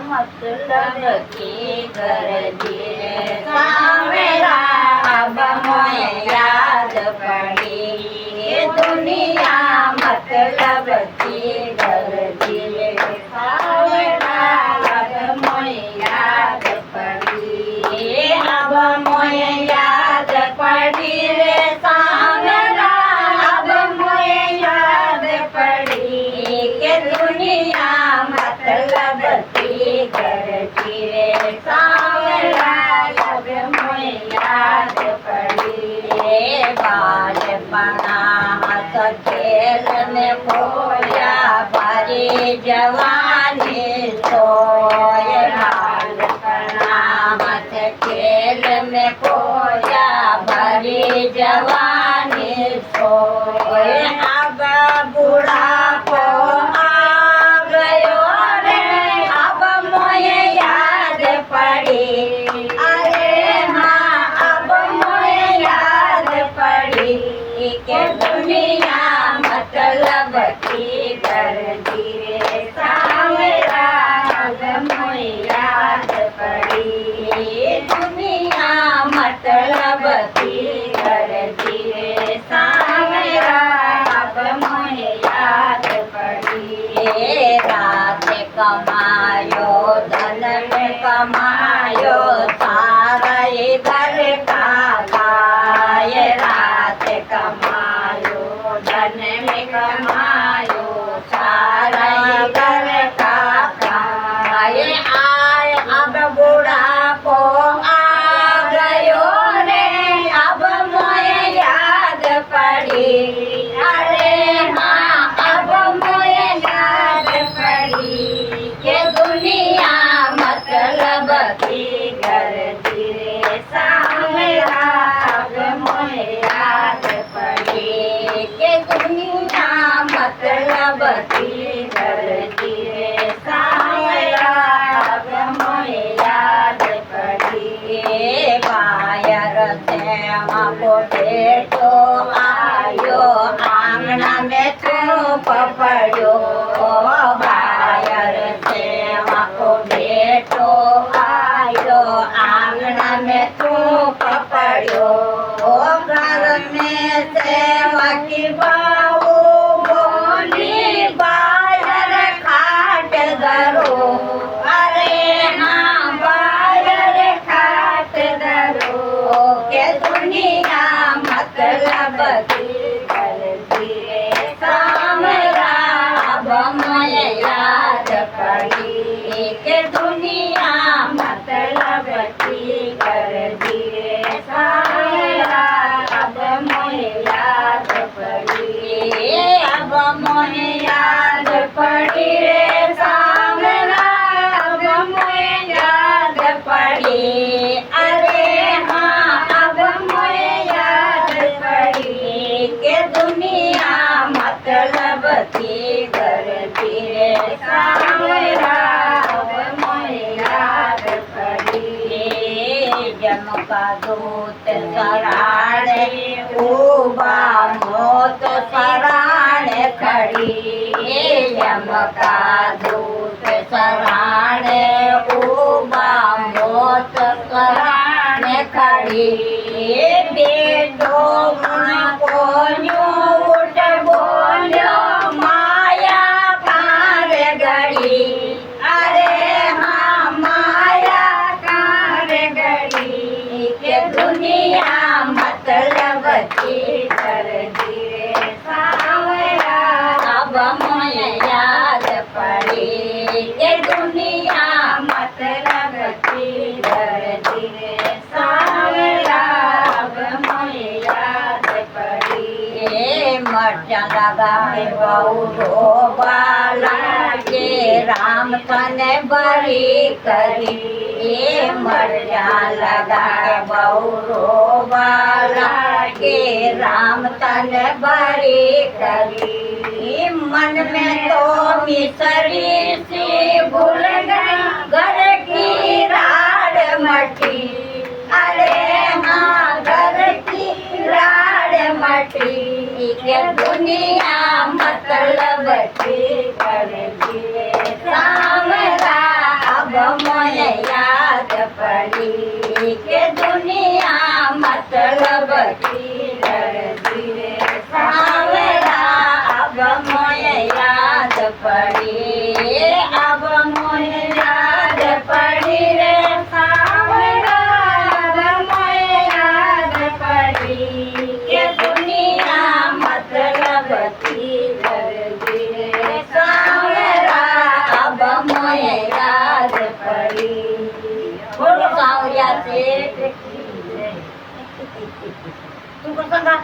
मतलब की गरजी रे सावरा अब मोए याद पड़ी ये दुनिया मतलब की गरजी रे सावरा अब मोए याद पड़ी अब मोए याद पड़ी रे सावरा अब मोए याद पड़ी के दुनिया मतलब की गरजी रे सावरा अब मोए याद पड़ी बालपणा हंस खेल में खोया भरी जवानी सोए बालपणा हंस खेल में खोया भरी जवानी सोए अब बुढ़ापो आ गयो रे अब मोए याद पड़ी अरे हाँ अब मोए याद पड़ी के दुनिया मतलब की गरजी रे सावरा अब मोए याद पड़ी दुनिया मतलब की गरजी रे सावरा अब मोए याद पड़ी रात कमायो धन में कमायो सारा इधर का खाए रात कमायो धन में कमायो सारा इधर का खाए आए अब बुढ़ापो आ गयो रे अब मोए याद पड़ी अरे हाँ अब मोए याद पड़ी के दुनिया मतलब की गरजी रे सावरा अब मोए याद पड़ी के दुनिया मतलब की गरजी रे सावरा अब मोए याद पड़ी बायर से को बेटो आयो आंगना में तू पपड़ो बायर से को बेटो आयो आंगना में तू पपड़ो घर में सेवा की बाऊ बोली बायर खाट धरो अरे हाँ बायर खाट धरो के दुनिया मतलब की गरजी रे सावरा अब मोए याद पड़ी के दुनिया मतलब की गरजी रे सावरा अब मोए याद पड़ी अब मोए याद पड़ी रे सावरा अब मोए याद पड़ी अरे हाँ अब मोए याद पड़ी के दुनिया मतलब की गरजी रे सावरा अब मोए याद पड़ी जम का दूत सराणे उबा मौत सराणे खड़ी जम का दूत सराणे उबा मौत सराणे खड़ी बेटो को उठ बोलो माया कार गड़ी अरे हाँ माया कार गड़ी के दुनिया मतलब की गरजी रे सावरा अब मोए याद पड़ी के दुनिया मतलब की गरजी रे सावरा अब मोए याद पड़ी मर्चा लगा के बहु बाला के राम तने बड़ी करी मर्चा लगा के बहु बाला के राम तने बड़ी करी मन में तो मिसरी सी भूल गई घर की राड मटी अरे हाँ घर की राड मटी के दुनिया मतलब की गरजी रे सावरा अब पड़ी के दुनिया मतलब की लड़ती रे सांवरा अब मोए याद पड़ी अब मोए याद पड़ी रे सांवरा अब मोए याद पड़ी के दुनिया मतलब की लड़ती रे सांवरा अब मोए याद पड़ी बोलो सांवरिया से तू कसं का